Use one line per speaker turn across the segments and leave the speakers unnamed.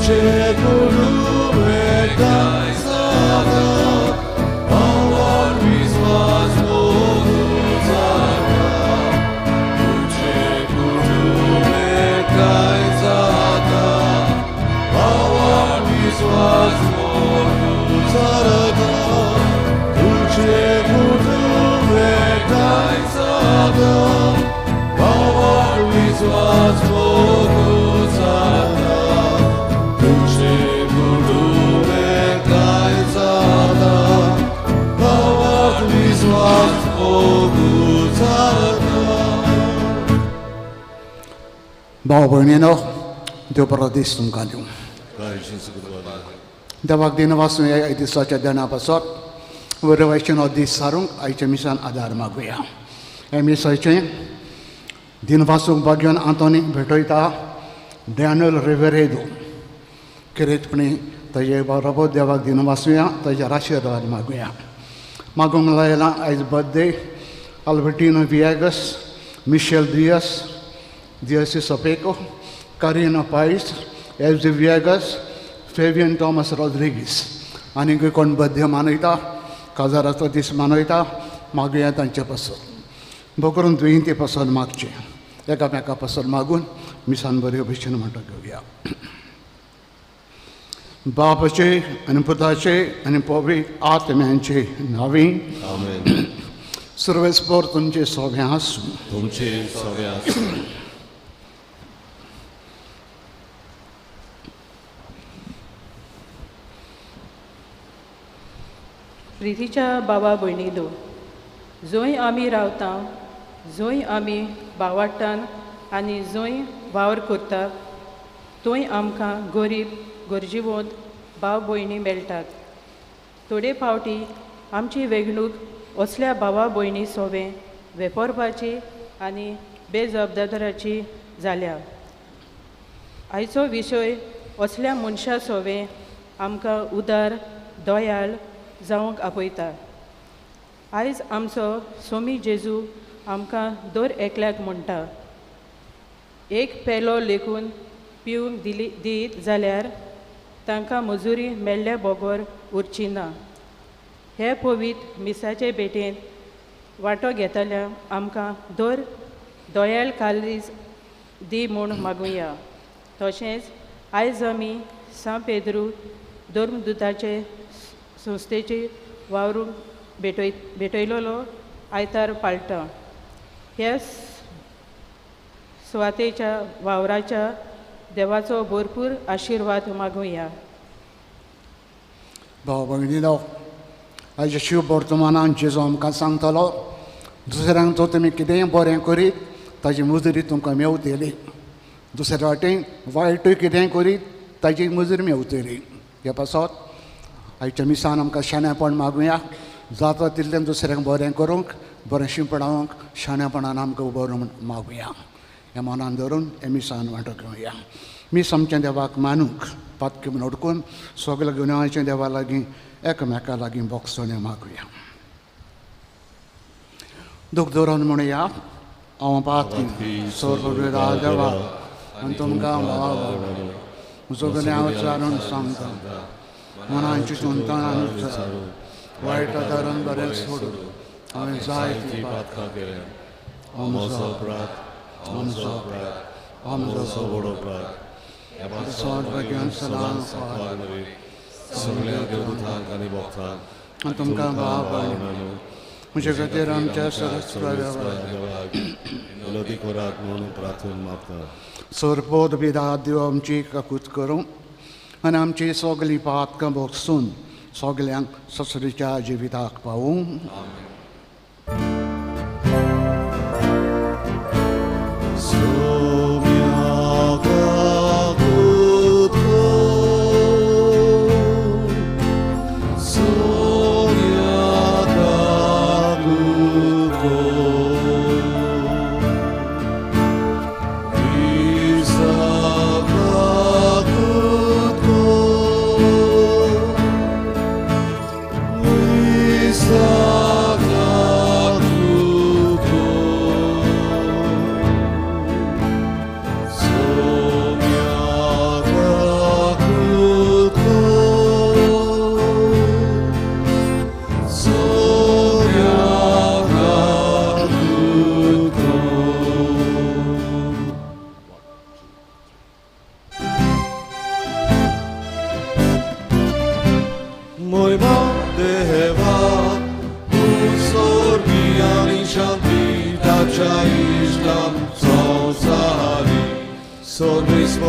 तुझे गुरुवे काय साधा भावार विश्वास मोडून जाता तुझे गुरुवे काय साधा भावार विश्वास मोडून जाता तुझे गुरुवे काय साधा भावार विश्वास मोडून जाता तुझे गुरुवे काय साधा भावार विश्वास मोडून जाता.
भाव भयणीनो, देव बरो दीस तुमकां दिवं. देवाक दिनवासून ह्या दिसाच्या ध्याना पासत वरवायचें दीस सारूंक आयच्या मिसान आदार मागुया. हे मिसाचें दिनवासूक बागेवन आंतोनी भेटयता डॅनियल रिवेरेदो. किरेतपणी ताजे बरोबर देवाक दिनवासुया, ताजेर आशिर्वाद मागुया. मागूंक लायला आयज बर्थडे अल्बर्टिनो विएगस, मिशेल दियस सपेको, कारिना पायस, एफजी विएगस, फेबियन थॉमस रॉड्रिगीस आनीक कोण बर्थडे मनयता, काजाराचो दीस मनयता, मागुया तांचे पासून. भोव करून दुयेंती पासून मागचे, एकामेका पासून मागून मिसान बऱ्यो भशेन म्हणटा घेवया. बापाचे आनी पुताचे आनी पवित्र आत्म्यांचे नांवी सर्वेस्पर तुमचे सोबे आसूं.
तुमचे सोबे आसूं.
प्रितीच्या बाबा भयणीलो, जंय आमी रावता, जंय आमी भावार्थान आनी जंय वावर करतात, थंय आमकां गरीब गरजेवंत भाव भयणी मेळटात. थोडे फावटी आमची वेगणूक असल्या भावा भयणी सोबे वेपोरपाची आनी बेजबाबदाराची जाल्या. आयचो विशय असल्या मनशा सोबे आमकां उदार दयाळ जावंक आपयता. आयज आमचो सोमी जेजू आमकां दर एकल्याक म्हणटा, एक पेलो लेखून पिवंक दीत जाल्यार तांकां मजुरी मेळ्ळ्या बगर उरची ना. हे पवित्र मिसाचे भेटेन वांटो घेतल्या आमकां दर दोयाळ कालीज दी म्हूण मागुया. तशेंच आयज आमी सा पेद्रू धर्मदुताचे संस्थेची वावरूंक भेटयलोलो आयतार पाळटा. ह्या सुवातेच्या वावराच्या देवाचो भरपूर आशिर्वाद मागुया.
भाव भयणीनो, आयच्या शिव वर्तमानान जेजू आमकां सांगतलो, दुसऱ्यांक जो तुमी कितेंय बरें करीत ताजी मजुरी तुमकां मेवतली. दुसऱ्या वाटेन वायटूय कितेंय करीत ताजी मजुरी मेवतली. हे पासत आयच्या मिसान आमकां शाणेपण मागुया. जाता तितलें दुसऱ्यांक बरें करूंक, बरें शिंपडावंक शाणेपणान आमकां बरें मागुया. हे मनान धरून हे मिसान वांटो घेवया. मीस आमच्या देवाक मानूंक पातकी म्हूण उडकून सगळ्या गुन्यांवाच्या देवा लागीं एकामेका लागीं बोगसोणे मागुया. दूख धरून म्हणुया, हांव पातकी सोर्गविदा देवा आनी तुमकां म्हजो गुन्यांव चारून सांगता. मनांची चिंतनां वायट धरून बरें सोडून हांवें जायती पातकां केल्या. आमचो अपराध, आमचो अपराध, आमचो व्हड अपराध. स्वर्गांत सदां सगळ्या देवदूतांक आनी भक्तांक तुमकां भाव भयणीनो, म्हजे खातीर आमच्या सरस्वती विनोदी करात म्हणून प्रार्थना मागता. सरपोद बिदा देव आमची काकूत करूं आनी आमची सगळीं पातकां भोगसून सगल्यांक ससरीच्या जिविताक पावूं.
Misachi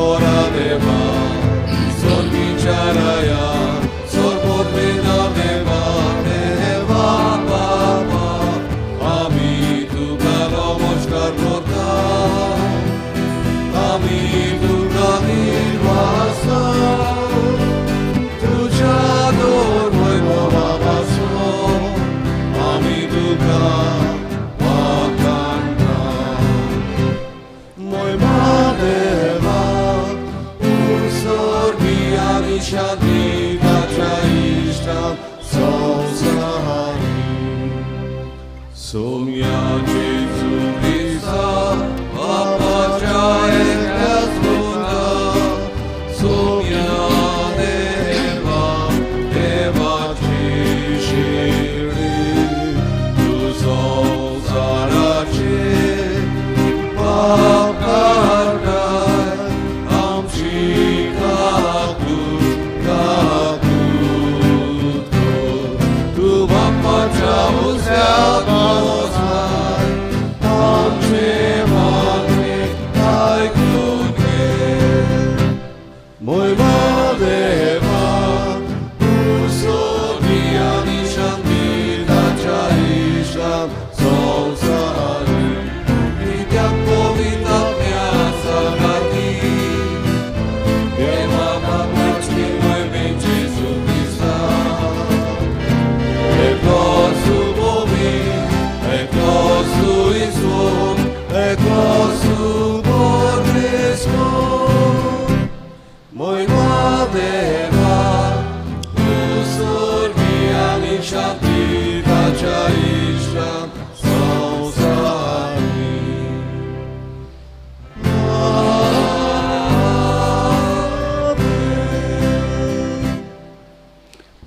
soradeva, son bicharaya, son podvedaveva, deva baba, ami tu galomoshkar kota, ami tu gadir vasa, tu chador moi baba vaso, ami tu ga wakanda, moi madeva, usor biani shadi gachaishta, sozari, somya Jesu Krista, Papa Jaya Kasmunda, somya deva, deva chishiri, tu sozarache, Pakarday, amchikaku, kakutko, tu Papa Jaya Kasmunda, amche magni, kaikunke, moi madeva, usodiani shanti chaisham, sonsari, vidyapovita pyasa gati, deva babachki moi ben Jesu Krista, eklosu bomi, eklosu isom, eklosu bornesko, moi madeva, usor biani shanti chaisham, sonsari.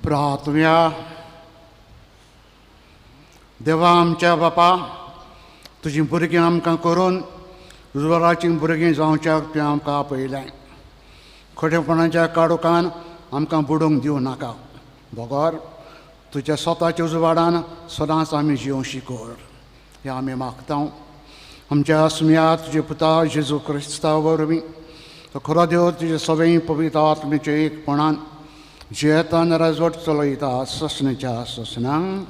प्रार्थना देवा आमच्या बापा तुझी भुरगीं आमकां करून रुजवाराची भुरगीं जावच्याक तुवें आमकां आपयलें खोटेपणाच्या काडोखान आमकां बुडोवंक दिवं नाका भगोर तुज्या स्वताच्या उजवाडान सदांच आमी जिवंक शिकोर हें आमी मागता आमच्या सुम्या तुजे पुता जेजू क्रिस्ता वरवीं तो खरो देव तुजे सगळीं पवित्र आत्मेचे एकपणान जेतान राजवट चलयता ससनेच्या ससनांक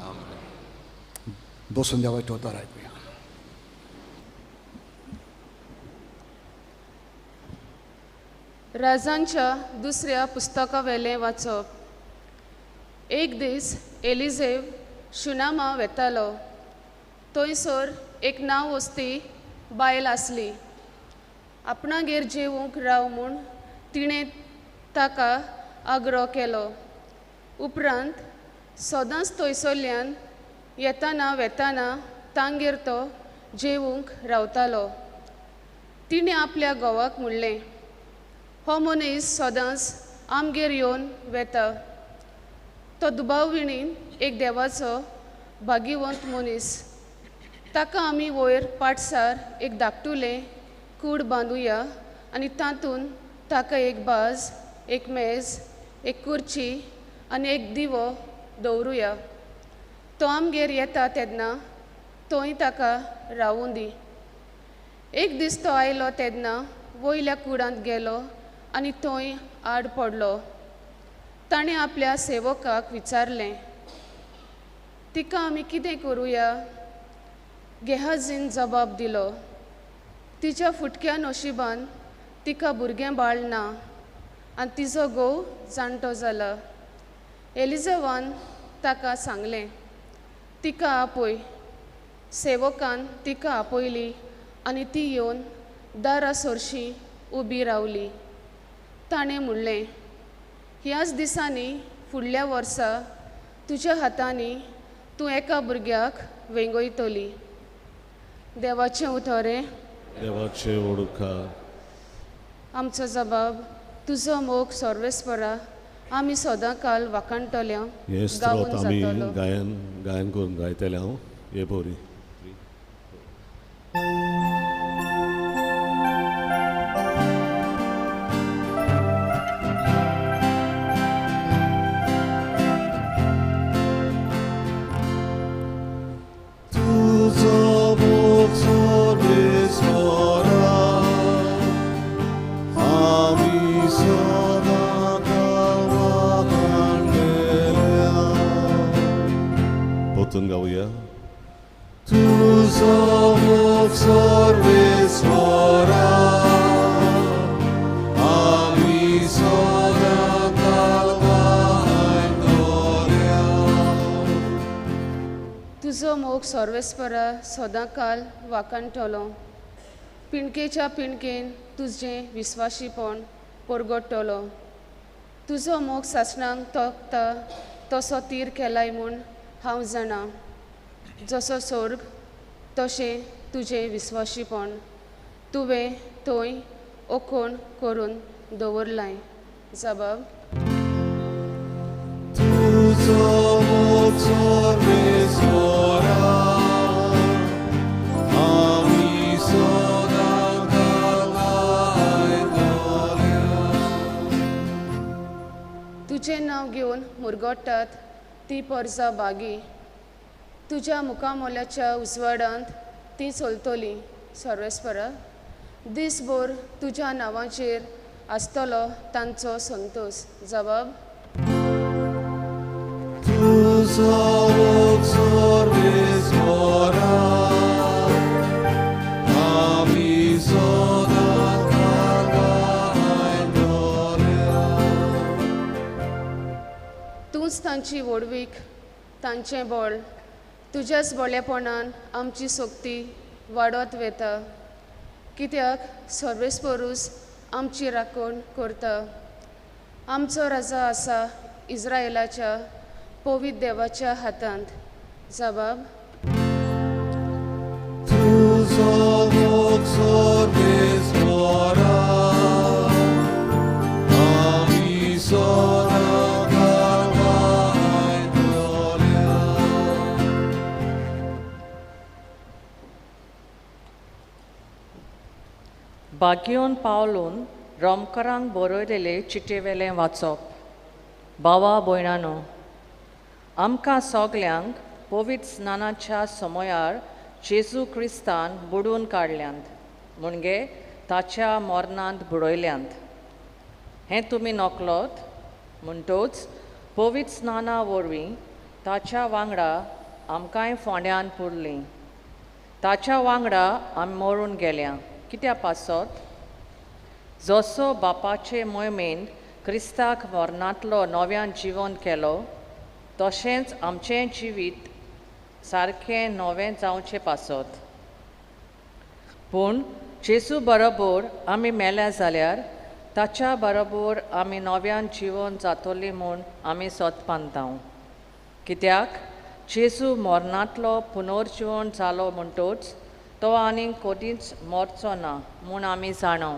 बसून देवाचें उतर आयकुया.
राजांच्या दुसऱ्या पुस्तकावेलें वाचप. एक दीस एलिझेव शुनामा वेतालो. थंयसर एक नांव वस्ती बायल आसली. आपणागेर जेवूंक राव म्हूण तिणें ताका आग्रो केलो. उपरांत सदांच थंयसरल्यान येताना वेताना तांगेर तो जेवूंक रावतालो. तिणें आपल्या घोवाक म्हणलें, हो मनीस सदांच आमगेर येवन वेता. तो दुबावविणीन एक देवाचो भागिवंत मनीस. ताका आमी वयर पाटसार एक धाकटुलें कूड बांदुया आनी तातूंत ताका एक बाज, एक मेज, एक खुर्ची आनी एक दिवो दवरुया. तो आमगेर येता तेन्ना थंय ताका रावूं दी. एक दीस तो आयलो तेन्ना वयल्या कुडांत गेलो आनी थंय आड पडलो. ताणें आपल्या सेवकाक विचारलें, तिका आमी कितें करुया? गेहाजीन जबाब दिलो, तिच्या फुटक्या नशिबान तिका भुरगें बाळ ना आनी तिजो घोव जाणटो जाला. एलिझेवान ताका सांगलें, तिका आपय. सेवकान तिका आपयली आनी ती येवन दारा सोरशी उबी रावली. ताणें म्हणलें, ह्याच दिसांनी फुडल्या वर्सा तुज्या हातांनी तूं एका भुरग्याक वेंगयतली. देवाचें उतोरें.
देवाचे ओळखार.
आमचो जबाब तुजो मोग सर्वेस्परा आमी सदां काल वाखाणटल्या
हे स्तोत्र आमी गायन करून गायतले हांव हे बोरी. बसून गाऊया.
तुझो मुख सर्वेश्वरा, आम्ही सदांकाळ गायतल्या.
तुजो मोग सर्वेस्परा सदांकाळ वाकाणटलो. पिणकेच्या पिणकेन तुजें विस्वाशीपण परगडटलो. तुजो मोग सासणांक तोखता तसो तीर केलाय म्हूण हांव जाणा. जसो स्वर्ग तशें तुजें विस्वाशीपण तुवें थंय ओखण करून दवरलाय. जबाब.
तुझो मुख सर्वेश्वरा, आम्ही सदांकाळ गायतल्या.
तुजें नांव घेवन मुरगोडटात ती परजा बागी. तुज्या मुखामोल्याच्या उजवाडांत ती चलतली. सर्वेस्परा. दिसभर तुज्या नांवाचेर आसतलो तांचो संतोष. जबाब.
तुझो मुख सर्वेश्वरा, आम्ही सदांकाळ गायतल्या.
तूंच तांची वडवीक तांचें बळ. तुज्याच बळेपणान आमची सोक्ती वाडत वेता. कित्याक सर्वेस्परूस आमची राखण करता. आमचो राजा आसा इस्रायेलाच्या पवित्र देवाच्या हातांत. जबाब.
तुझो मुख सर्वेश्वरा, आम्ही सदांकाळ गायतल्या.
बागयोन पावलून रोमकारांक बरयलेले चिटेवेलें वाचप. भावा भयणानो, आमकां सगल्यांक पवित्र स्नानाच्या समयार जेजू क्रिस्तान बुडून काडल्यांत, म्हणजे ताच्या मरणांत बुडयल्यांत. हें तुमी नकलोत. म्हणटूच पवित्र स्नाना वरवीं ताच्या वांगडा आमकांय फोंड्यान पुरलीं. ताच्या वांगडा आमी मरून गेल्या. कित्या पासत? जसो बापाचे मोहिमेन क्रिस्ताक मरणांतलो नव्यान जिवन केलो, तशेंच आमचें जिवीत सारकें नवें जावचें पासत. पूण जेजू बरोबर आमी मेल्या जाल्यार ताच्या बरोबर आमी नव्यान जिवन जातलीं म्हूण आमी सोदपांतांव. कित्याक जेजू मरणांतलो पुनर्जिवन जालो म्हणटूच तो आनीक कधीच मरचो ना म्हूण आमी जाणव.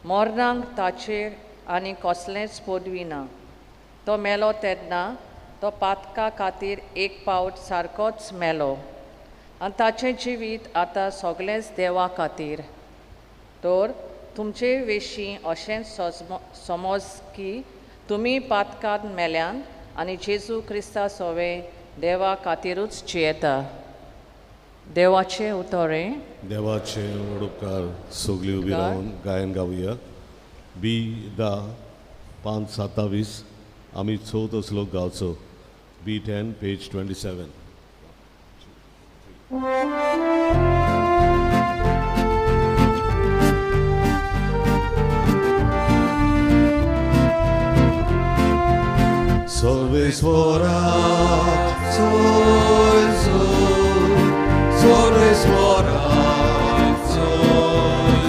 मरणांक ताचेर आनी कसलेंच पदवी ना. तो मेलो तेन्ना तो पातका खातीर एक पावट सारकोच मेलो आनी ताचें जिवीत आतां सगळेंच देवा खातीर. तर तुमचे विशीं अशें समज की तुमी पातकांत मेल्यान आनी जेजू क्रिस्ता सोवे देवा खातीरूच जियेता. देवाचे उतोरे.
देवाचे उपकार सगळी उबी रावन गायन गावया. B10 5:27 आमी चवथो श्लोक गावचो. B10 page 27.
Sorvesvora, soy, sorvesvora, soy,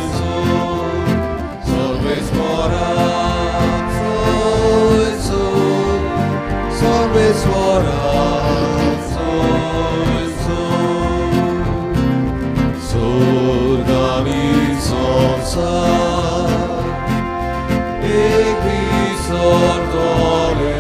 sorvesvora, soy, sorvesvora, soy, surgami sonsa, egri sortole.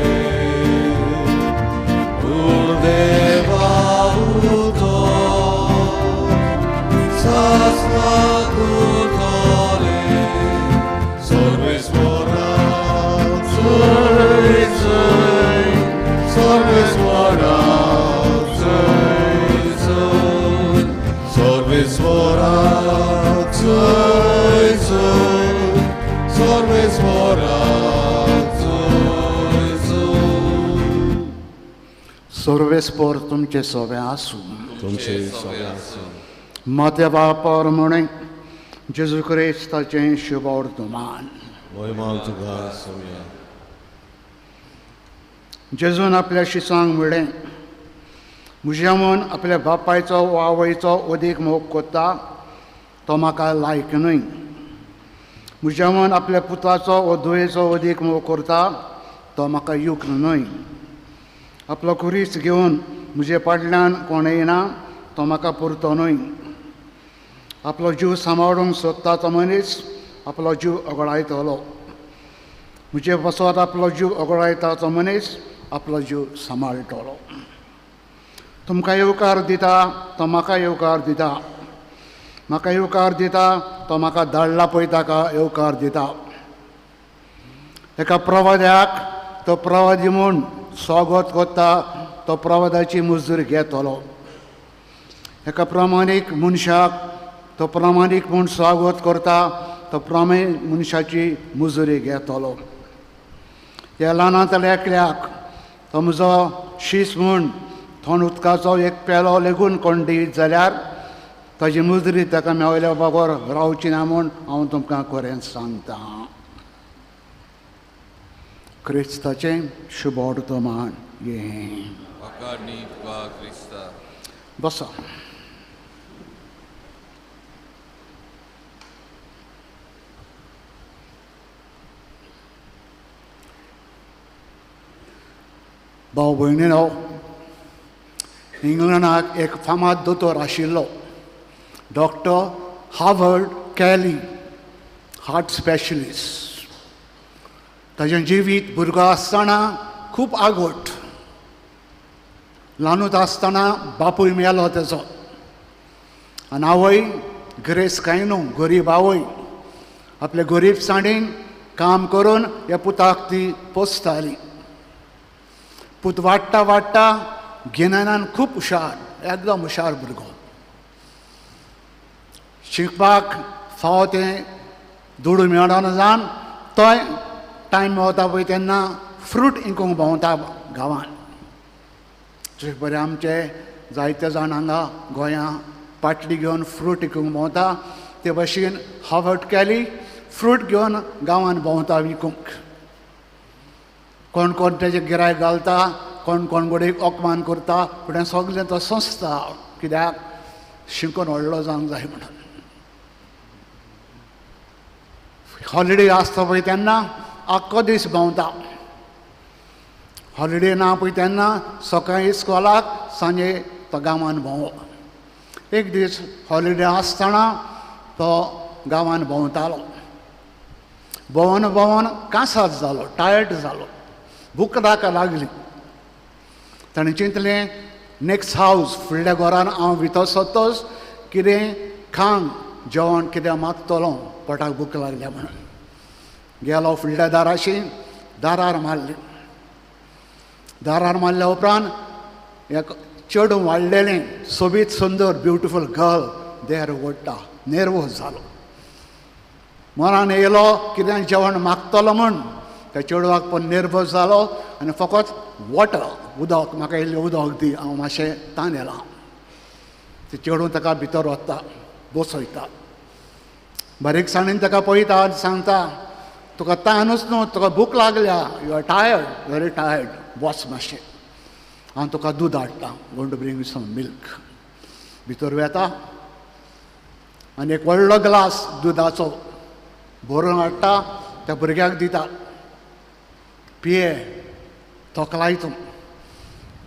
सर्वेस्पर तुमचे सोबे आसूं.
तुमचे सगळे आसूं.
माते बापर म्हणे जेजू क्रिस्ताचें शुभ वर्तमान.
महिमा तुका सगळ्या.
जेजून आपल्या शिसांक म्हणलें, म्हज्या मन आपल्या बापायचो वा आवयचो अदीक मोग कोत्ता तो म्हाका लायक न्हय. म्हज्या मन आपल्या पुताचो वा धुवेचो अदीक मोग करता तो म्हाका युक्त न्हय. आपलो कुरीस घेवन म्हजे फाटल्यान कोण येना तो म्हाका पुरतो न्हय. आपलो जीव सांबाळूंक सोदता तो मनीस आपलो जीव ओगडायतलो. म्हजे बसत आपलो जीव ओगडायता तो मनीस आपलो जीव सांबाळटलो. तुमकां येवकार दिता तो म्हाका येवकार दिता. म्हाका येवकार दिता तो म्हाका धाडला पळय ताका येवकार दिता. एका प्रवाद्याक तो प्रवादी म्हूण स्वागत करता तो प्रवादाची मजूर घेतलो. एका प्रामाणीक मनशाक तो प्रामाणीक म्हूण स्वागत करता तो प्रामाणीक मनशाची मजुरी घेतलो. ह्या ल्हानांतल्या एकल्याक तो म्हजो शीस म्हूण थंड उदकाचो एक पेलो लेगून कोण दित जाल्यार ताजी मजुरी ताका मेवल्या बगर रावची ना म्हूण हांव तुमकां खरें सांगतां. क्रिस्ताचें शुभ वर्तमान हें.
वखाणी तुका क्रिस्ता.
बसा. भाव भयणीनो, इंग्लंडाक एक फामाद दोतोर आशिल्लो डॉक्टर हार्वर्ड कॅली, हार्ट स्पेशलिस्ट. ताचें जिवीत भुरगो आसतना खूब आगोट. ल्हानूच आसतना बापूय मेलो तेजो आनी आवय ग्रेस कायनो गरीब आवय आपले गरीबसाणीन काम करून ह्या पुताक ती पोसताली. पूत वाडटा वाडटा गिन्यानान खूब हुशार, एकदम हुशार भुरगो. शिकपाक फावो तें दुडू मेळना जावन तोय टायम मेवता पळय तेन्ना फ्रूट इंकूंक भोंवता गांवांत. जशें बरें आमचे जायते जाण हांगा गोंयां पाटली घेवन फ्रूट विकूंक भोंवता ते भाशेन हार्वर्ड कॅली फ्रूट घेवन गांवांत भोंवता विकूंक. कोण कोण तेजें गिरायक घालता, कोण कोण गोडेक ओकमान करता, पूण हें सगळें तो संस्था. कित्याक शिकून व्हडलो जावंक जाय म्हणून. हॉलिडे आसता पळय तेन्ना आख्खो दीस भोंवता. हॉलिडे ना पळय तेन्ना सकाळीं इस्कॉलाक सांजे तो गांवांत भोंवप. एक दीस हॉलिडे आसतना तो गांवांत भोंवतालो. भोंवन भोंवन कांसार जालो, टायर्ड जालो, भूक ताका लागली. ताणें चिंतलें नॅक्स्ट हावज फुडल्या घरान हांव भितर सरतोच कितें खांक जेवण कितें मागतलो, पोटाक भूक लागल्या म्हणून. गेलो फुडल्या दाराशी, दारार मारली. दारार मारल्या उपरांत एक चेडूं वाडलेलें सोबीत सुंदर ब्युटिफूल गर्ल देर ओडटा. नेर्वोज जालो. मनान येयलो कितें जेवण मागतलो म्हूण. त्या चेडवाक पण नेर्वस जालो आनी फकत वॉटर उदक म्हाका इल्लें उदक दी, हांव मातशें तान येलां. तें चेडूं ताका भितर वता, बसयता. बारीकसाणेन ताका पळयता आनी सांगता तुका तानूच न्हू, तुका भूक लागल्या, you are tired, very tired, बस मातशें, हांव तुका दूद हाडटां, going to bring some milk. भितर वेता आनी एक व्हडलो ग्लास दुदाचो भरून हाडटा, त्या भुरग्याक दिता. पिये, तोकलाय तूं.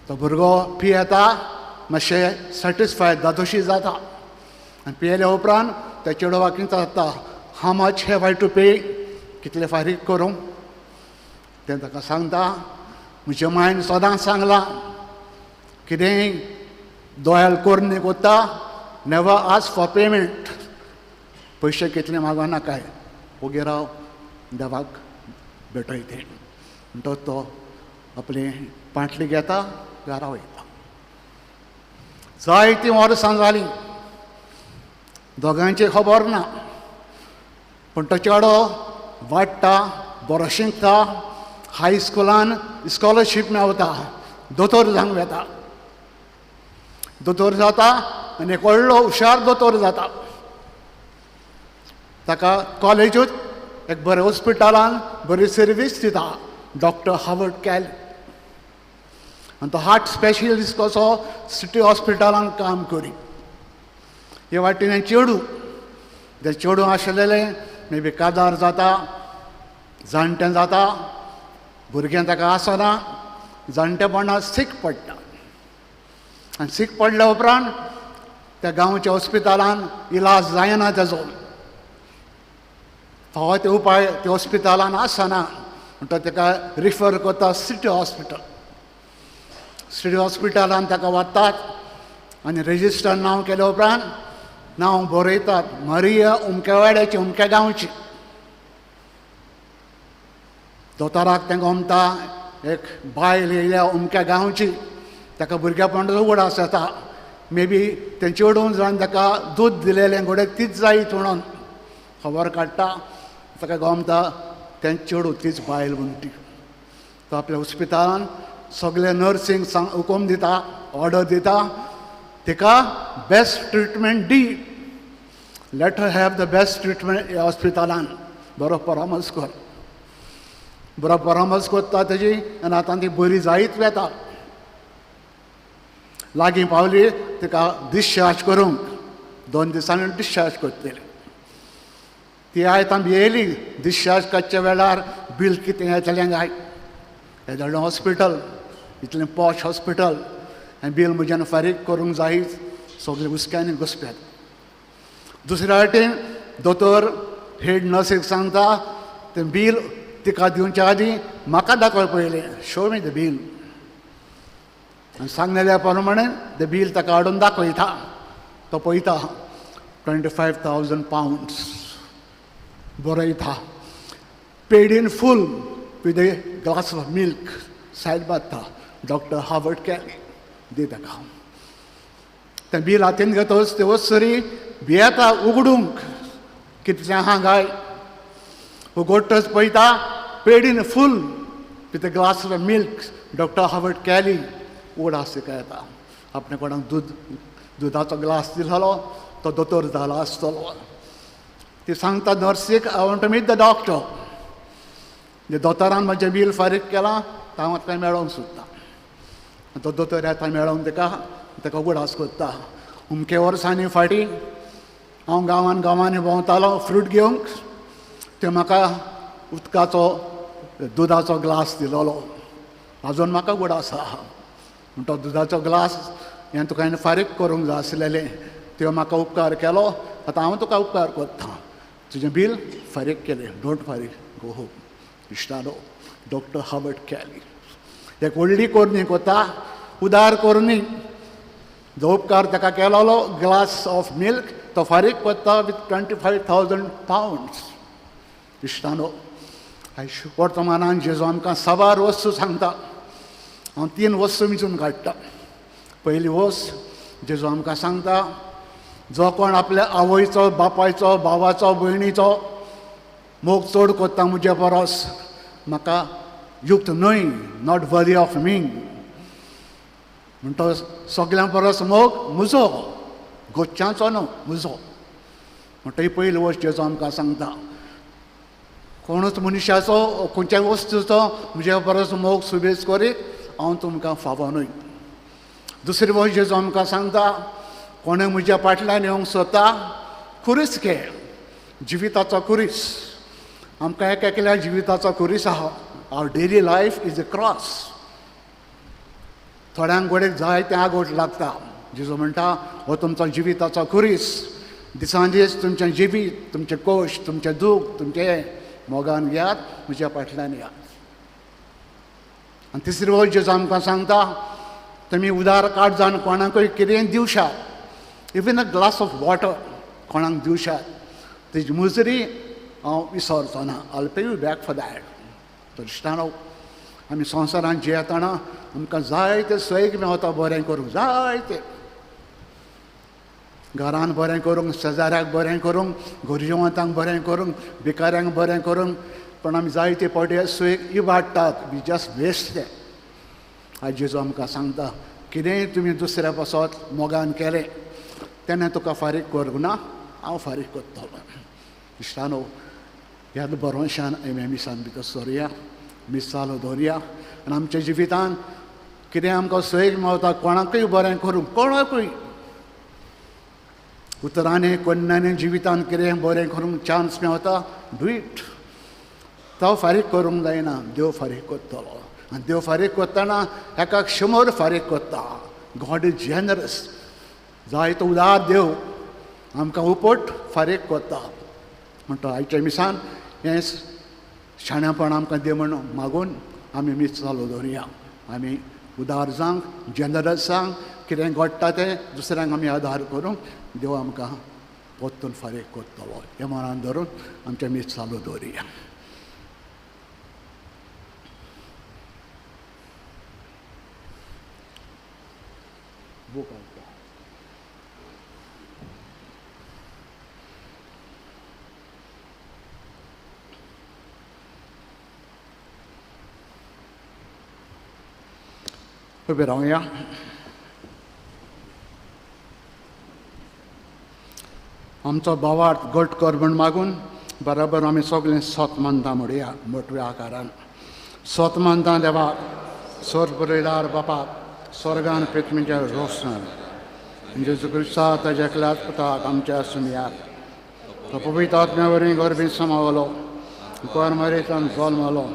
तो भुरगो पियेता, मातशें सॅटिस्फायड दादोशी जाता. आनी पियेल्या उपरांत त्या चेडवाक विचारता हाव मच हॅव आय टू पे, कितले फारीक करूं. तें ताका सांगता म्हज्या मायन सदांच सांगलां कितेंय दोयाल कोरून कोत्ता नेवर आस्क फॉर पेमेंट. पयशे कितले मागो नाकाय, ओगे राव देवाक भेटयते. म्हणटच तो आपली पाटली घेता, घरा वयता. जायतीं वर्सां जालीं, दोगांयची खबर ना, पूण तो चेडो वाडटा, बरो शिकता, हाय स्कुलान स्कॉलरशीप मेळटा, दोतोर जावंक येता. दोतोर जाता आनी एक व्हडलो हुशार दोतोर जाता. ताका कॉलेजूच एक बरें हॉस्पिटलान बरी सर्वीस दिता, डॉक्टर हावर्ड कॅली. आनी तो हार्ट स्पेशलिस्ट कसो सिटी हॉस्पिटलान काम करी. हे वाटेन चेडूं, जे चेडूं आशिल्लें मे बी काजार जाता, जाणटें जाता, भुरगें ताका आसना, जाणटेपणां सीक पडटा. आनी सीक पडल्या उपरांत त्या गांवच्या हॉस्पिटलान इलाज जायना तेजो. फावो ते उपाय त्या हॉस्पिटलान आसना, म्हणटा ताका रिफर करता सिटी हॉस्पिटल. सिटी हॉस्पिटलान ताका व्हरतात आनी रेजिस्टर नांव केल्या उपरांत नांव बरयतात मारिया उमकेवाड्याची, उमक्या गांवची. दोतोराक तें गमता एक बायल येयल्या उमक्या गांवची, ताका भुरग्यापणाचो उगडास येता. मे बी तें चेडूं जावन ताका दूद दिलेलें घोडे तीच जायत म्हणून खबर काडटा. ताका गमता तें चेडूं तीच बायल म्हूण ती. तो आपल्या हॉस्पिटलान सगळे नर्सींक हुकूम दिता, ऑर्डर दिता, तिका best treatment the. Let her have the best treatment ह्या हॉस्पिटलान. बरो परामर्श कर. बरो परामर्श करता तेजी आनी आतां ती बरी जायत वेता. लागीं पावली तिका डिस्चार्ज करूंक 2 दिसांनी डिस्चार्ज करतली. ती आयज आमी येयली. डिस्चार्ज करच्या वेळार बील कितें येतलें काय. हें व्हडलें हॉस्पिटल, इतलें पॉश हॉस्पिटल, आनी बील म्हज्यान फारीक करूंक जाय. सगळे हुस्क्यांनी घुसप्यात. दुसऱ्या वाटेन दोतोर हेड नर्सीक सांगता तें बील तिका दिवच्या आदीं म्हाका दाखय पयलें, शो मी द बील. आनी सांगलेल्या प्रमाणे तें बील ताका हाडून दाखयता. तो पळयता 25,000 pounds बरयता. Paid in full with a glass of milk सायड मारता. डॉक्टर हावर्ड कॅली दी ताका. तें बील हातीन घेतच ते वचरी भियेता उगडूंक कितें आहा काय. उगडटच पळयता paid in full with a glass of milk. Doctor Howard Kelly उगडास तिका येता. आपणे कोणाक दुदाचो ग्लास दिलोलो तो दोतोर जाला आसतलो. ती सांगता नर्सीक, I want to meet the doctor. जे दोतोरान म्हजें बील फारीक केलां हांव आतां मेळोंक सोदता. तो दोतोर येता मेळोंक ताका उगडास करता. उमके वर्सांनी फाटीं हांव गांवांनी भोंवतालो फ्रूट घेवंक. ते म्हाका उदकाचो दुदाचो ग्लास दिलोलो. आजून म्हाका उगडास आहा. तो दुदाचो ग्लास हें तुका हांवें फारीक करूंक जाय आसलेलें. तुवें म्हाका उपकार केलो, आतां हांव तुका उपकार करतां. तुजें बील फारीक केलें. डोंट फारीक, गो होम. इश्टानो, डॉक्टर हावर्ड कॅली एक व्हडली कोरणी कोता, उदार कोरणी. जो उपकार ताका केलोलो ग्लास ऑफ मिल्क तो फारीक करता विथ 25,000 pounds. इश्टानो, वर्तमानान जेजू आमकां साबार वस्तू सांगता. हांव 3 वस्तू मिचून काडटा. पयली वस्त जेजू आमकां सांगता, जो कोण आपल्या आवयचो, बापायचो, भावाचो, भयणीचो मोग चड कोत्ता म्हज्या परस, म्हाका युक्त न्हय, नॉट वरी ऑफ मी. म्हणटा सगळ्यां परस मोग म्हजो, गोच्चांचो न्हू, म्हजो. म्हणटा ही पयली वस्त जेजू आमकां सांगता. कोणूच मनशाचो खंयच्याय वस्तूचो म्हज्या परस मोग सुबेज करीत हांव तुमकां फावो न्हय. दुसरी वस्त जेजू आमकां सांगता, कोणें म्हज्या फाटल्यान येवंक सोदता खुरीस घे, जिविताचो खुरीस. आमकां एक एकल्या जिविताचो खुरीस आहा. Our daily life is a cross. थोड्यांक गोडेक जाय तें आगोट लागता. जेजू म्हणटा हो तुमचो जिविताचो खुरीस. दिसान दीस तुमचें जिवीत, तुमचें कोश, तुमचें दूख, तुमचें मोगान घेयात, म्हज्या फाटल्यान येयात. आनी तिसरी वस्त जेजू आमकां सांगता, तुमी उदार काड जावन कोणाकूय कितेंय दिवशात, even a glass of water कोणाक दिवशात, तेजी मुजरी हांव विसरचो ना. I will pay you back for that. तर इश्टानो, आमी संवसारांत जियेतना आमकां जायते सैग मेवता बरें करूंक, जायते घरान बरें करूंक, शेजाऱ्याक बरें करूंक, गोरजेवंतांक बरें करूंक, भिकाऱ्यांक बरें करूंक. पण आमी जायते फावटी सैग इबाडटात. वी जस्ट वेस्ट ते. आज जेजू आमकां सांगता कितेंय तुमी दुसऱ्या पासत मोगान केलें तेन्ना तुका फारीक करूंक ना, हांव फारीक करतलो. इश्टानो, ह्या बरोवशान आमी मिसान भितर सरुया, मीस चालू दवरया आनी आमच्या जिवितान कितें आमकां सैक मेवता कोणाकूय बरें करूंक, कोणाकूय उतरांनी कोन्नानी जिवितान कितें बरें करूंक चान्स मेवता, डू इट. तो फारीक करूंक जायना, देव फारीक करतलो. आनी देव फारीक करतना एकाक 100 फारीक करता. God is generous. जायतो उदार देव आमकां उपट फारीक करता. म्हणटा आयच्या मिसान हें शाण्यापण आमकां दे म्हणून मागून आमी मीस चालू दवरया. आमी उदार जावंक, जेनरस जावंक, कितें घडटा तें दुसऱ्यांक आमी आदार करूंक देव आमकां परतून फारीक करतलो. हें मनान धरून आमचें मीस चालू दवरया. उबे रावया. आमचो भावार्थ घट कर म्हण मागून बरोबर आमी सगळें सोत मानता म्हणुया मोठव्या आकारान. सोत मानता देवाक, सोर बरयदार बापाक, स्वर्गान पृथ्वीच्या रोशनान, जेजू क्रिस्ता ताच्या एकल्याच पुताक आमच्या सुमयाक, तो पवित्र आत्म्या वरवीं गर्भीत समावलो, कोर मरेतान जल्मलो,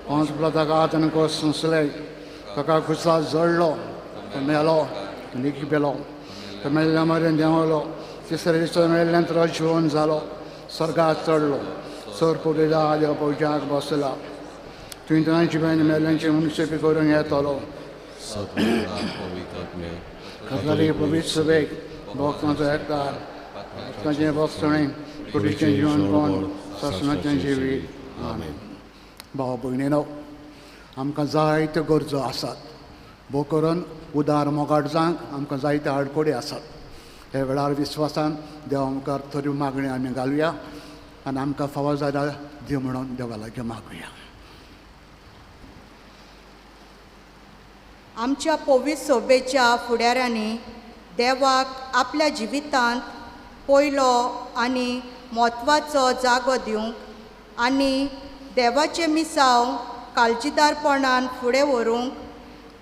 पांच ब्लताक आनी कोस संसले, ताका खुसात जळलो, तो मेलो, लिखी पेलो, तो मेल्ल्या मरेन देंवलो, तिसऱ्या दिसा मेल्ल्यान तो जिवन जालो, स्वर्गात चडलो, सोर पुरयदार देव पवित्राक बसला, तुवें बहीण मेल्ल्यांची मनशेपी करून येतलो. कसली पवित्र सभेक भक्तांचो एककार, भक्तांचें भक्तणें, कुडीचें जिवन कोण, ससनाचें जिवीत. आमेन. भाव भयणीनो, आमकां जायत्यो गरजो आसात. भोव करून उदार मोगाट जावंक आमकां जायते आडकोडी आसात. हे वेळार विस्वासान देव आमकां थोड्यो मागण्यो आमी घालुया आनी आमकां फावो जाल्यार दी म्हणून देवा लागीं मागुया.
आमच्या पवित्र सभेच्या फुडाऱ्यांनी देवाक आपल्या जिवितांत पयलो आनी म्हत्वाचो जागो दिवंक आनी देवाचे मिसांव काळजीदारपणान फुडें व्हरूंक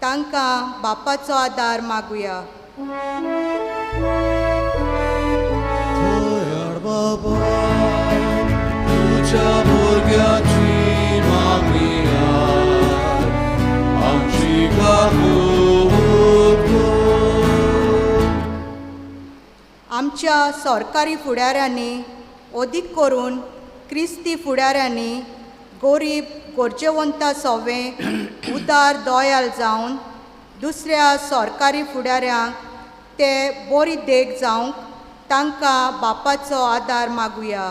तांकां बापाचो आदार मागुया.
बाबा तुझ्या भुरग्याची मागणी आमची
आमच्या सरकारी फुडाऱ्यांनी अदीक करून क्रिस्ती फुडाऱ्यांनी गरीब गरजेवंत सवें उदार दयाल जावन दुसऱ्या सरकारी फुडाऱ्यांक ते बरी देख जावंक तांकां बापाचो आदार मागुया.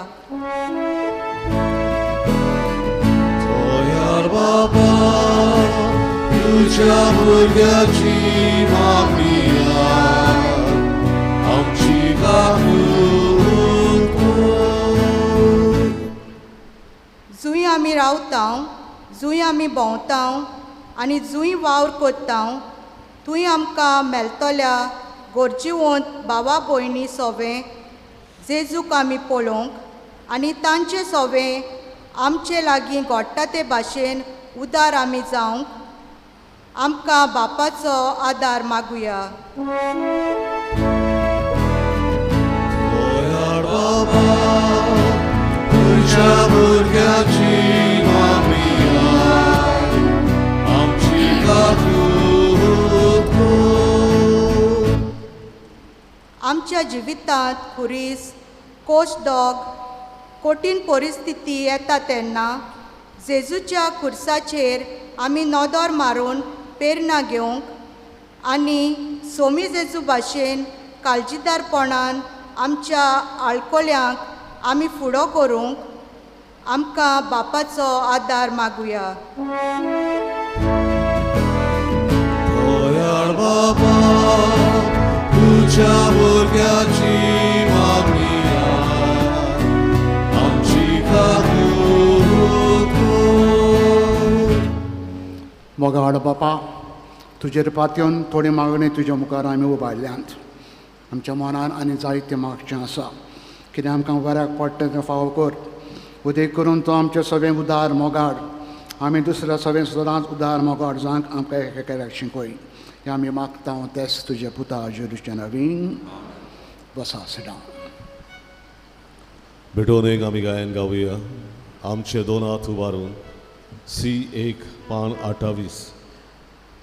बाबा तुझ्या भुरग्याची मागणी आमची
जुंय आमी रावता, जुंय आमी भोंवता आनी जुंय वावर कोत्ता थंय आमकां मेळटल्या गरजेवंत भावा भयणी सवें जेजूक आमी पळोवंक आनी तांचे सवें आमचे लागीं घडटा ते भाशेन उदार आमी जावंक आमकां बापाचो आदार मागुया.
तुझ्या भुरग्याची मागणी आमची
आमच्या जिवितांत खुरीस कोशदोग कठीण परिस्थिती येता तेन्ना जेजूच्या खुर्साचेर आमी नदर मारून पेरणा घेवंक आनी सोमी जेजू भाशेन काळजीदारपणान आमच्या आळकोल्यांक आमी फुडो करूंक आमकां बापाचो आदार मागुया.
बाबा तुझ्या भुरग्याची मागणी आमची
मोगाड बापा, तुजेर पातयेवन थोडी मागणी तुज्या मुखार आमी उबारल्यांत. आमच्या मनान आनी जायतें मागचें आसा, कितें आमकां बऱ्याक पडटा तें फावो कर. उदेक करून तूं आमचें सगळें उदार मोगाड, आमी दुसऱ्या सगळें सदांच उदार मोगाड जावंक आमकां एकेकाक शिकय. हें आमी मागता तेंच तुजे पुता जेजूच्या नवीन. बसा सिडावन.
भेटून एक आमी गायन गावुया. आमचे दोन हात उबारून C1 पान 28,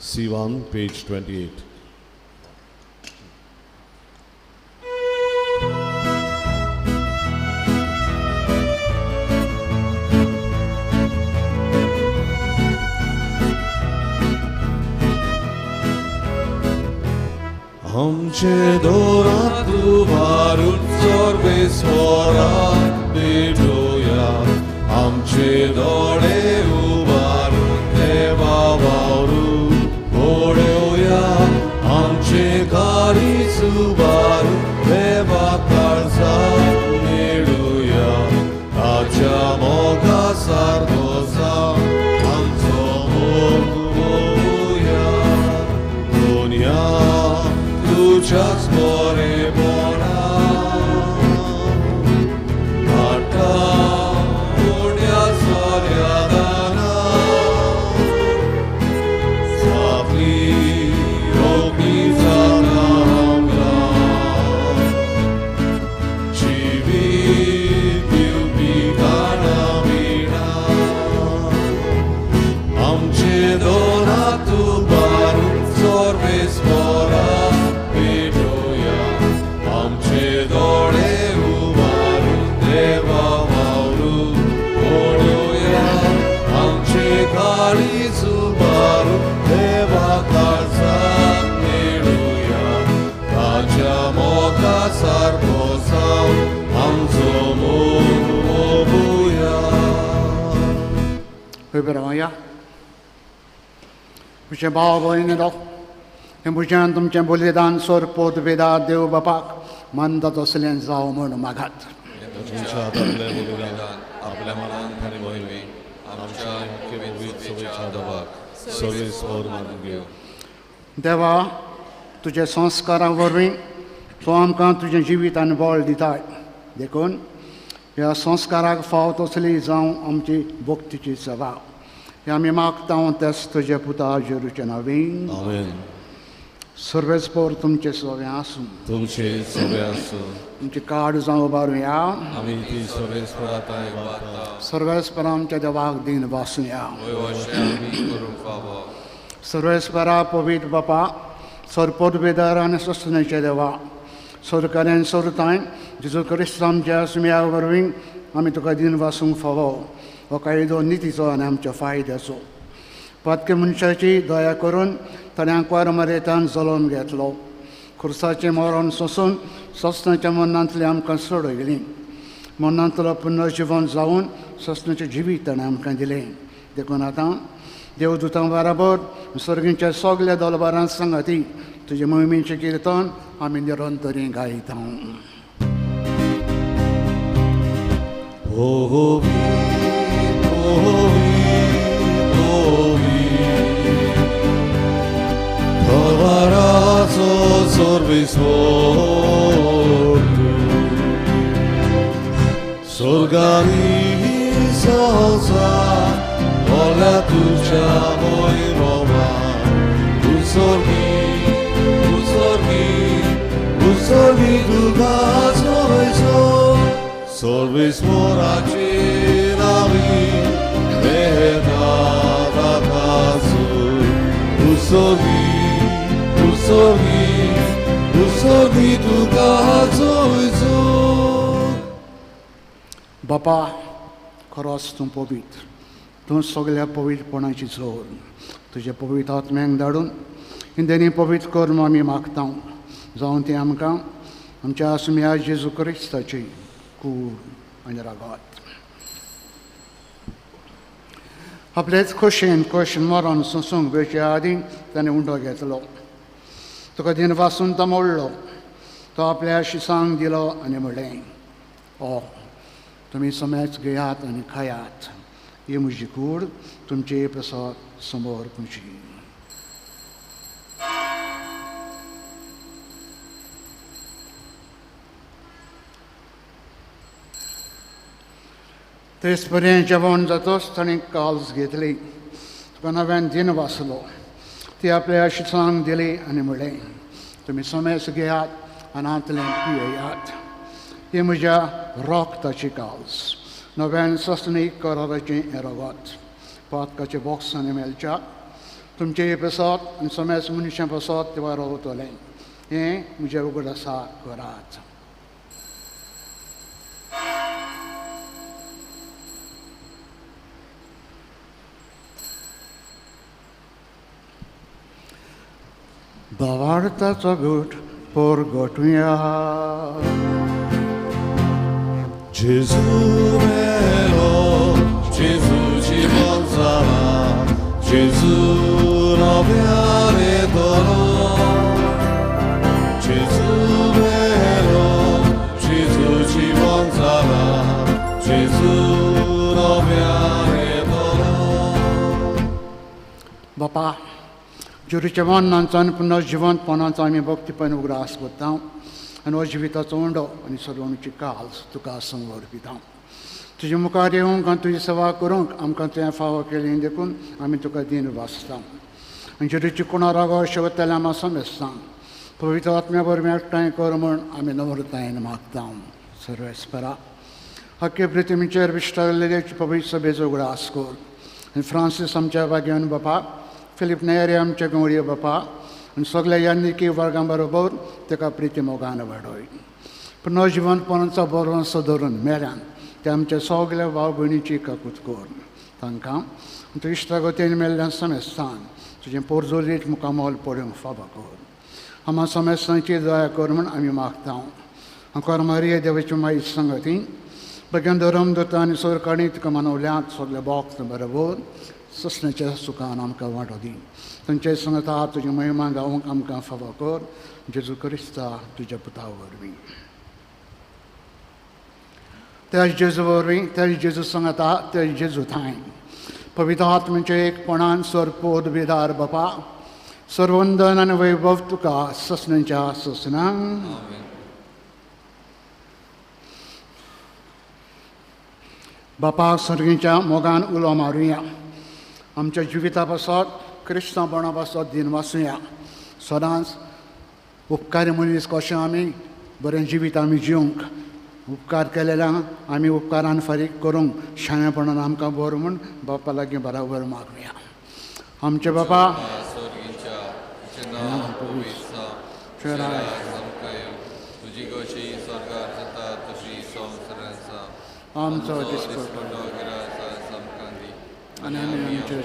C1 पेज 28.
आमचे दोन हात उबारून सर्वेस्वराक भेटूया. आमचे दोळे उबारून देवा वावरू पळोवया. आमचे काळीज उबारून देवा काळजाक मेळुया. ताच्या मोगासार दोजाक आमचो मोग पळोवया. दुनिया तुझ्याच बरेपणा हाडटा मोड्या सोऱ्या दाना. सापली रोखी जाता आमकां जिवीत दिवपी गाणा विणा. आमचे दोन हात उबारून सर्वेस्वराक भेटूया. आमचे दोळे उबारून देवा वावरू पळोवया. आमचे काळीज उबारून देवा काळजाक मेळुया. ताच्या मोगासार पोसावन आमचो मोग मोगुया.
उबे रावया. म्हजे भाव भयणीनो, हें भुजान तुमचें बलिदान सोरपोत वेदात देव बापाक मानतात असलें जावं म्हूण मागात.
तुमच्या हातांतलें बलिदान आपल्या मनान आनी वयवी आमच्या मुख्य पवित्र सभेच्या दबाक सर्वेस्वर मानून घेव.
देवा, तुजे संस्कारां वरवीं तूं आमकां तुजें जिवीत आनी बळ दिताय. देखून ह्या संस्काराक फावत असली जावं आमची भक्तीची सेवा. हें आमी मागता तेंच तुजे पुता जेजूच्या नांवान.
आमेन.
सर्वेस्पर तुमचे सगळें आसूं.
तुमचे सगळे आसूं.
तुमची काड जावं उबारुया.
आमी ती सर्वेस्पराताय मागता.
सर्वेस्पर आमच्या देवाक दिन वासूया. सर्वेस्परा पवित्र बापा, सरपद बेदार आनी सस्तनेचे देवा, सरकारेन सरताय जेजू क्रिस्त आमच्या सुम्या वरवीं आमी तुका दिन वासूंक फावो. हो कायदो नितीचो आनी आमच्या फायद्याचो. पातके मनशाची दया करून ताणें वर मरेतान जलोवन घेतलो. खुर्साचें मरण सोंसून सस्तनाच्या मरणांतली आमकां सोडयली. मरणांतलो पुनर्जीवन जावन सस्तनाचें जिवीत ताणें आमकां दिलें. देखून आतां देवदूतां बराबर सर्गींच्या सगल्या दलबारां सांगाती तुजे मोहिमेचें किर्तन आमी निरंतरी गायता.
Dolbarazo sorvisor Sorgami salsa Ola tuja moi roma Usorgi duga soiso Sorvis moraci navi Veda dakazu Usorgi tuga soiso
बापा, खरोच तूं पवित्र. तूं सगळ्या पवित्रपणाची जोर. तुजे पवित्र आत्म्यांक धाडून हिंदेनी पवित्र कर म्हूण आमी मागता. जावं ती आमकां आमच्या सुम्या जेजू क्रिस्ताची कूड आनी रागात. आपलेच खोशेन मरण सोंसूंक वेळचे आदीं ताणें उंडो घेतलो. तुका दिन वासून तो मोडलो. तो आपल्या शिसांक दिलो आनी म्हणलें, ओ तुमी समेच घेयात आनी खायात. ही म्हजी कूड तुमचे प्रसाद समोर तुमची. तेच पर्यंत जेवण जातोच ताणें काल्स घेतली. तुका नव्यान दिन वाचलो. ती आपल्या शिसांक दिली आनी म्हणलें, तुमी समेस घेयात आनी हातूंतल्यान पियेयात. ही म्हज्या रोगताची काल्स. नव्यान ससनीक कराराचें हें रगत. पातकाचे बॉक्सांनी मेलच्या तुमचे पसत आनी समेस मनशां पसत ते रावतलें. हें म्हजें उगड आसा, करात. भावार्थाचो घोट परगटुया.
Gesù vero, Gesù ci manzava, Gesù noviare dono. Gesù vero, Gesù ci manzava, Gesù noviare dono.
बापा, जिवान पुन्हा जिवंतपणाचो आमी भक्तीपण उगडास करता आनी हो जिविताचो उंडो आनी सगळ्यांची काल्स तुका समर्पिता. तुजे मुखार येवंक आनी तुजी सेवा करूंक आमकां तुवें फावो केली देखून आमी तुका दिन वाचता. आनी जिरूची कोणा रागो शेवतले आमी समेस्ता. पवित्र आत्म्या बरोबर एकठांय कर म्हूण आमी नम्रतायेन मागता. सर्वेस्परा हक्के प्रितीमीचेर विश्वासलेले पवित्र सभेचो उगडास कर. आनी फ्रांसीस आमच्या वाग्यान बापा, फिलीप नेरे आमचे गवळी बापा आनी सगळ्या यान्निकी वर्गां बरोबर ताका प्रिती मोगान वाडय. पुन्हा जिवंतपणाचो बरोसो धरून मेल्यान ते आमचे सगळ्या भाव भयणीची काकूत कर. तांकां तूं इश्टागतीन मेल्ल्यान समेस्तान तुजें पोरजोलीत मुखामोल पडूंक फावो कर. आमा समेस्तांची दया कर म्हूण आमी मागता. आंकोर मारिये देवाची माई संगती बेगीन धरम दोता आनी सोरकाणी तुका मनवल्यांत सगळे बॉक्स बरोबर ससण्याच्या सुखान आमकां वांटो दी. तांचे संगता तुजी महिमा गावूंक आमकां फावो कर. जेजू क्रिस्ता तुज्या पुता वरवीं. त्याच जेजू वरवीं, त्याच जेजू संगता, त्याच जेजू थाय पवित्र आत्म्याचे एकपणान सरपोद बेदार बापा, सर्वंदन आनी वैभव तुका ससण्याच्या ससनांक. बापा सर्गीच्या मोगान उलो मारुया. आमच्या जिविता पासत क्रिस्तांपणा पासत दिन वाचुया. सदांच उपकारी मनीस कशें आमी बरें जिवीत आमी जिवंक, उपकार केलेल्यांक आमी उपकारान फारीक करूंक शाणेपणान आमकां बर म्हूण बापा लागीं बराबर मागुया. आमचे बापा
तुजी कशी स्वर्गार जाता तशी संवसारांत आसा.
आमचो दिसपट आनी आमी आमचे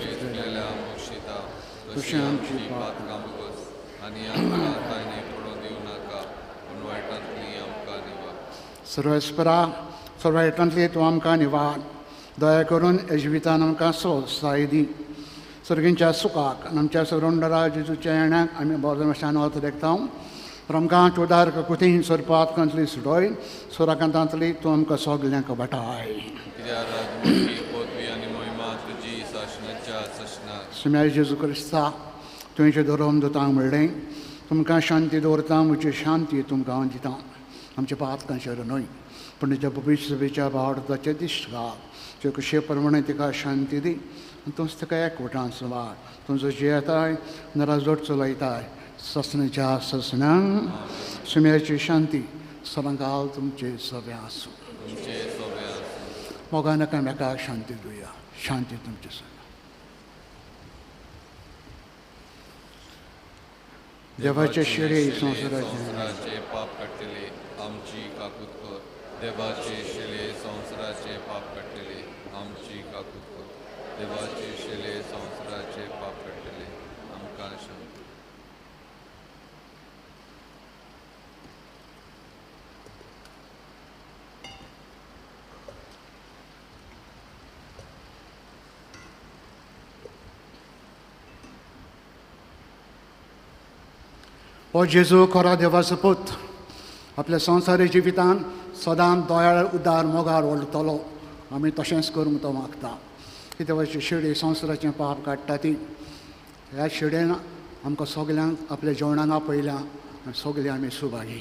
तशें आमची
पातकां बगस आनी आमकां कांय पडोवन दिवं नाका पूण वायटांतली आमकां निवार.
सर्वेस्परा सर्वायटांतली तूं आमकां निवार. दया करून हे जिवितान आमकां साय दी. सर्गींच्या सुखाक आनी आमच्या सरोंडरा जेजूच्या येण्याक आमी बोजमाशान वत देखता. आमकां चोदार कुतीन सरपातकांतली सुटोय, सोराकांतांतली तूं आमकां सगल्यांक वाटाय. सुम्या जेजू क्रिस्ता तुवेंचे धर्म दोतांक म्हणलें, तुमकां शांती दवरता, म्हजी शांती तुमकां हांव दितां. आमच्या पातकांचेर न्हय पूण तुज्या पवित्र सभेच्या भावार्थाचे दिश्ट घाल. तुजे कशे प्रमाणे तिका शांती दी आनी तूंच तिका एकवटान सुवार. तुजो जियेताय नरा जोड चलयताय ससण्याच्या ससनांक. सुम्याची शांती सदांकाल तुमचे सभे आसूं. मोगान एकामेकाक शांती दिवया. शांती तुमचे सभे. देवाचे शिरे संवसाराचे
पाप काडटले आमची काकूत कर. देवाचे शिले संवसाराचे पाप काडटले आमची काकूत कर. देवाचे शिले संवसाराचे पाप काडटले आमकां शांती.
हो जेजू खरो देवाचो पूत आपल्या संवसारी जिवितान सदां दोयाळ उदार मोगार वळटलो. आमी तशेंच करूंक तो मागता. की देवाची शिडी संवसाराचें पाप काडटा ती ह्या शिडेन आमकां सगल्यांक आपल्या जेवणाक आपयल्या आनी सगलीं आमी सुभागी.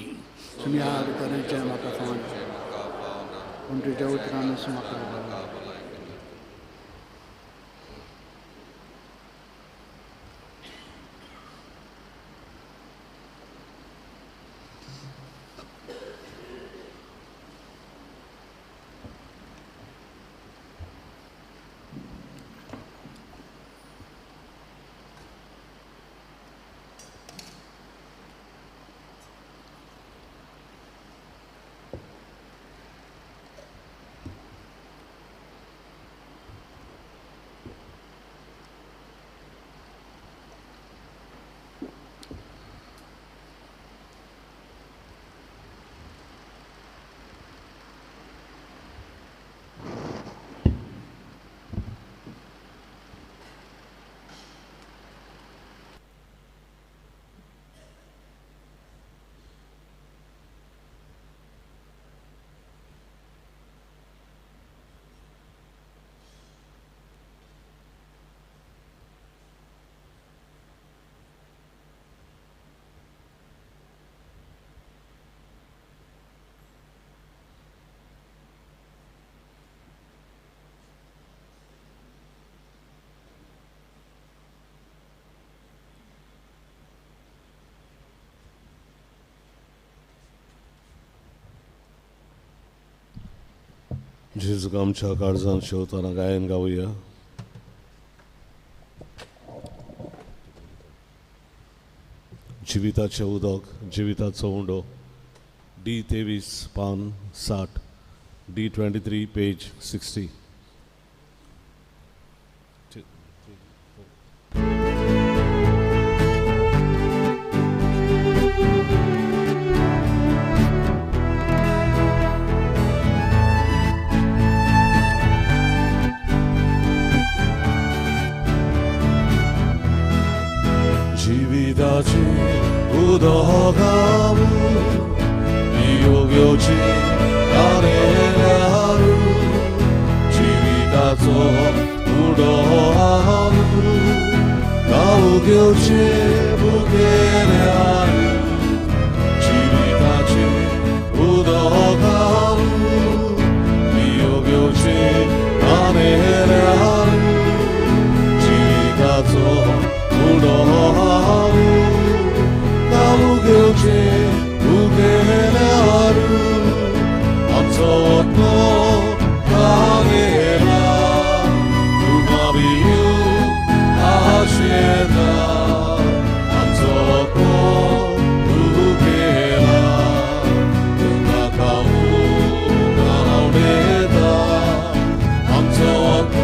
तुमी ह्या भितरचे म्हाका फावन पूण तुज्या उतरानूच म्हाका
जेजूक आमच्या काळजांत शेवताना गायन गावुया. जिविताचें उदक, जिविताचो उंडो, D23 पान 60, D23 पेज 60. 지위다지 우더가무 이욕요지 아래라루 지위다서 우더하루 가우교지 부게레아루 지위다지 우더가무 이욕요지 아래라루 지위다서 우더하루 가무교지 부게레아루 암서웠고 강해라 두마비유 아시에다 암서웠고 부게라 등가까우 가오네다 암서웠고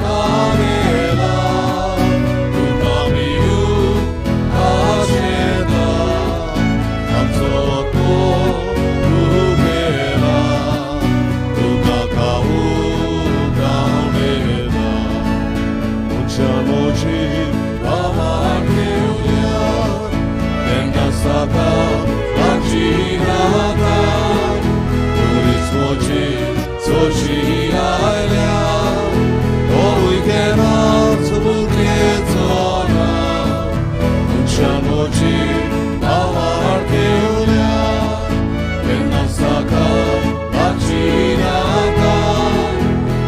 강해라 두마비유 아시에다 암서웠고 부게라 등가까우 가오네다 모지 바마케우냐 벤다사가 마지나가 우리 소지 소지하랴 너희게나 서부게서나 모지 바마케우냐 벤다사가 마지나가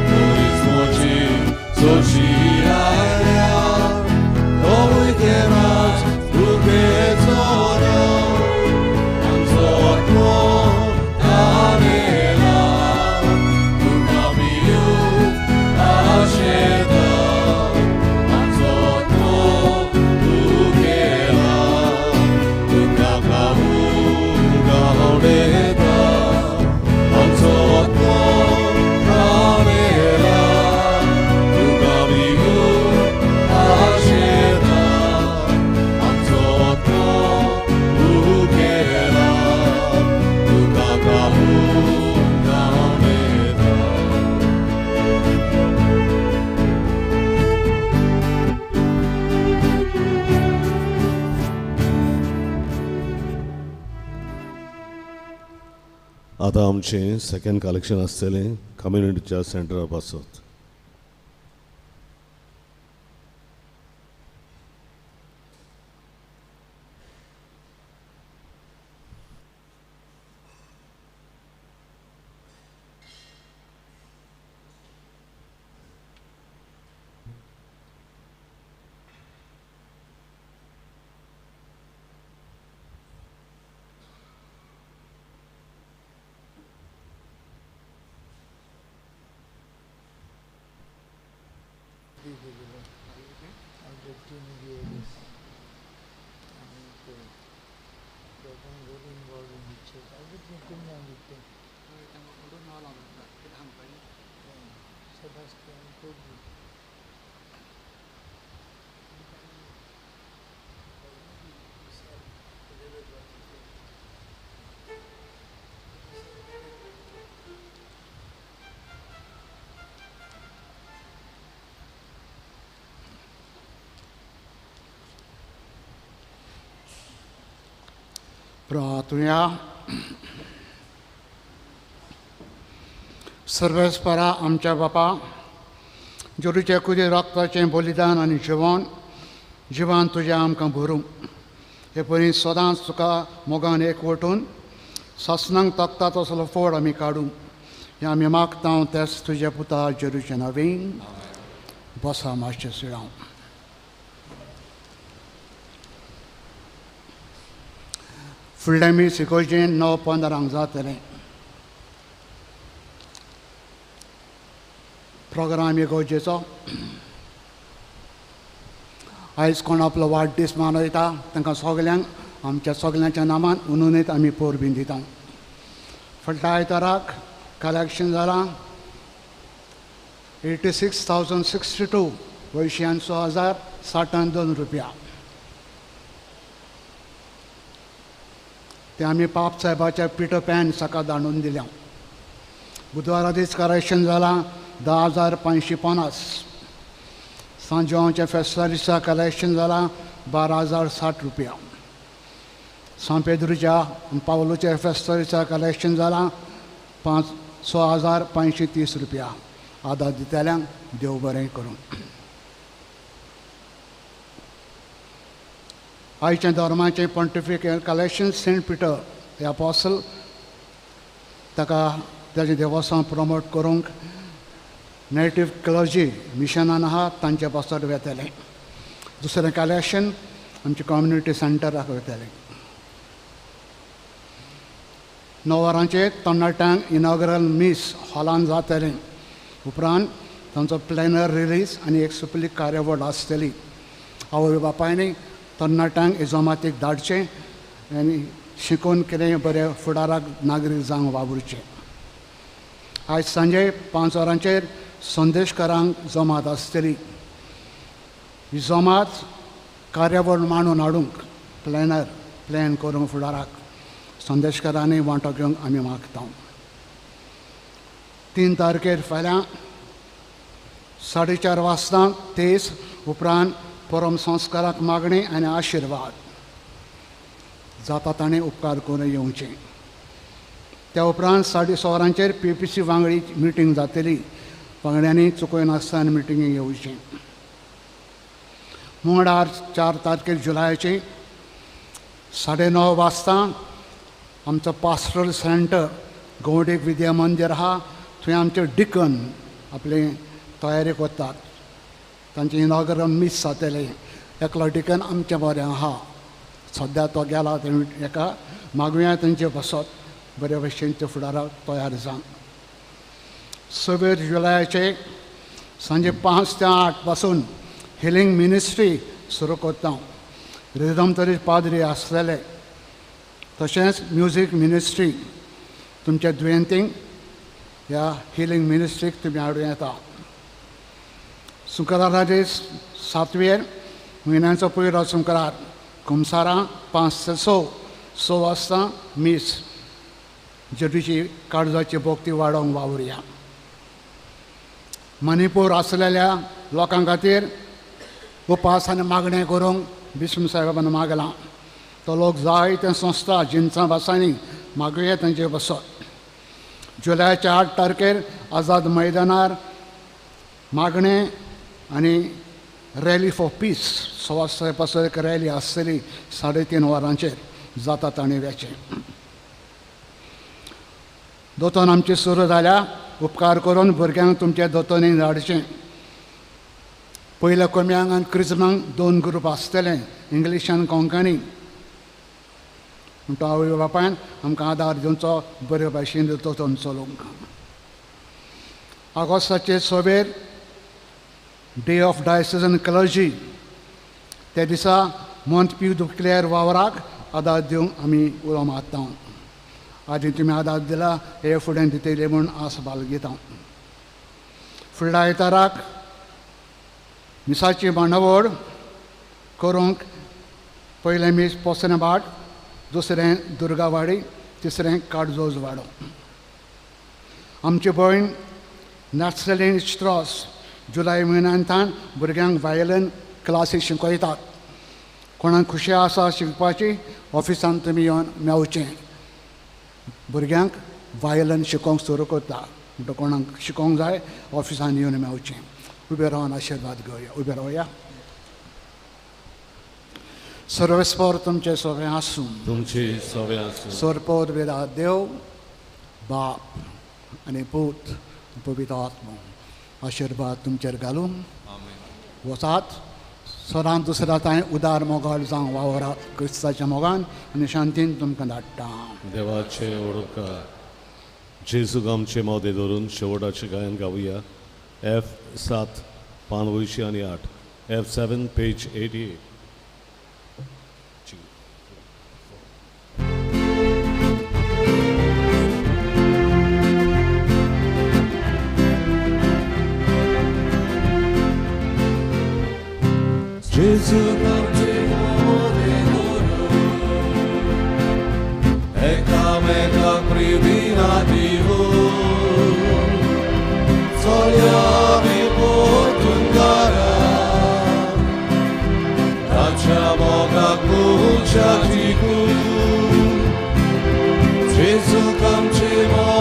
우리 소지 소지하랴 너희게나 부게서나 암서왔고 아내라 눈가비유 아시에다 암서왔고 부게라 눈가가우 가오네다 암서왔고 아내라 눈가비유 아시에다 암서왔고 부게라 눈가가우 가오네다 आता आमचें सेकंड कलेक्शन आसतलें कम्युनिटीच्या सेंटरा पासत.
प्रार्थना. सर्वेस्परा आमच्या बापा, जोडूचे कुदी रक्ताचें बलिदान आनी जिवान तुजें आमकां भरूं. हे परी सदांच तुका मोगान एकवटून सासणांक तकता तसलो फोड आमी काडूं. हें आमी मागता तेच तुजे पुता जेरूचे नवीन बसा मातशें सिडाव. फुडल्या मी इगोर्जेन 9:15 जातलें. प्रोग्राम एक गरजेचो. आयज कोण आपलो वाडदीस मनयता तांकां सगल्यांक आमच्या सगल्यांच्या नांवान उनुनीत आमी पोरबीन दिता. फाटल्या आयताराक कलेक्शन जालां 86,062 ₹86,062 रुपया. ते आमी पाप साहेबाच्या पिठो पॅन सकाळ धाडून दिल्या. बुधवारा दीस कलेक्शन जालां 10,550. सांजोवांच्या फेस्तार दिसा कलेक्शन जालां 12,060 रुपया. सान पेद्रूच्या पावलोच्या फेस्तार दिसा कलेक्शन जालां 6,530 रुपया. आदार दितल्यांक देव बरें करूं. आयच्या धर्माचें पॉन्टिफिकल कलेक्शन सेंट पिटर हे अपॉसल ताका ताजें देवस्थान प्रमोट करूंक नेटिव्ह क्लर्जी मिशनान आहा तांचे पासत वेतले. दुसरें कलेक्शन आमच्या कम्युनिटी सेंटराक वेतले. नवरांचेर तरणाट्यांक इनॉग्रल मीस हॉलान जातलें. उपरांत तांचो प्लॅनर रिलीज आनी एक सुपली कार्यावळ आसतली. आवय बापायनी तरणाट्यांक इजोमातीक धाडचें आनी शिकून कितें बरें फुडाराक नागरीक जावंक वावुरचें. आयज सांजे 5 वरांचेर संदेशकारांक जमात आसतली. ही जमात कार्यावळ मांडून हाडूंक प्लॅन करूंक फुडाराक संदेशकारांनी वांटो घेवंक आमी मागता. 3 तारखेर फाल्यां 4:30 वाजता तेस उपरांत परम संस्काराक मागणी आनी आशिर्वाद जाता ताणें उपकार करून येवचें. त्या उपरांत 6:30 PPC वांगडी मिटींग जातली. वांगड्यांनी चुकयनासतना मिटिंगेक येवचें. मंगळार 4 तारखेर जुलायाची 9:30 वाजता आमचो पास्टरल सेंटर गौडीक विद्या मंदिर आहा थंय आमचे डिकन आपले तयारी करतात. तांचे इनॉग्रल मीस जातले. एकलो डिकन आमचे बरें आहा सद्या तो गेला. एका मागुया तांचे बसत बरे भशेन ते फुडाराक तयार जावन 6 जुलायाचे सांजे 5 ते 8 पासून हिलिंग मिनिस्ट्री सुरू करता. रिदम तरी पाद्री आसलेले तशेंच म्युजीक मिनिस्ट्री. तुमच्या दुयेंतींक ह्या हिलिंग मिनिस्ट्रीक तुमी हाडूं येता. शुक्रारा दीस 7वेर म्हयन्याचो पयलो शुक्रार कुमसारां 5 ते 6 वाजता मीस जेजूची काळजाची भोक्ती वाडोवंक वावुरया. मणिपूर आसलेल्या लोकां खातीर उपास आनी मागणें करूंक बिस्म साहेबान मागलां. तो लोक जायते संस्था जिन्सां भासांनी मागुये तांचे बसत. जुलायाच्या 8 तारखेर आझाद मैदानार मागणें आनी रॅली फॉर पीस 6 पासून एक रॅली आसतली 3:30 वरांचेर जाता ताणें वेचें. दोतोन आमची सुरू जाल्या. उपकार करून भुरग्यांक तुमच्या दोतोनी धाडचें. पयल्या कोम्यांक आनी क्रिस्मांक 2 ग्रूप आसतले इंग्लीश आनी कोंकणी. म्हणटा आवय बापायन आमकां आदार दिवचो बरे भाशेन दोतोन चलोवंक. ऑगस्टाचे 6 डे ऑफ डायसिजन क्लर्जी त्या दिसा मॉन्टप्यू क्लेअर वावराक आदार दिवंक आमी उलो मारता. आदी तुमी आदार दिला हे फुडें दितले म्हूण आस बाळगिता. फुडल्या आयताराक मिसाची बांडावळ करूंक पयलें मीस पोसने भाट, दुसरें दुर्गावाडी, तिसरें काडजोज वाडो. आमची भयण नॅट्सलिन स्ट्रॉस जुलय म्हयन्यांतान भुरग्यांक वायलन क्लासी शिकयतात. कोणाक खुशी आसा शिकपाची ऑफिसान तुमी येवन मेवचें. भुरग्यांक वायलन शिकोवंक सुरू करता. म्हणटा कोणाक शिकोवंक जाय ऑफिसान येवन मेवचें. उबे रावन आशिर्वाद घेवया. उबे रावया. सर्वेस्पर तुमचे सगळें आसूं.
तुमची सगळें आसूं.
सरपोद वेदा देव बाप आनी पूत पवित्र आत्मा आशिर्वाद तुमचेर घालून वचात. सदांच दुसऱ्या तांय उदार मोगाळ जावं वावरात क्रिस्ताच्या मोगान आनी शांतीन तुमकां धाडटा.
देवाचे ओळखा जेजूक आमचे मोदे धरून शेवटाचें गायन गावया. F7 पान 208 F7 page 88.
Gesù camcemo e camega privinativo sogliami potungara facciamo capuccia di Gesù camcemo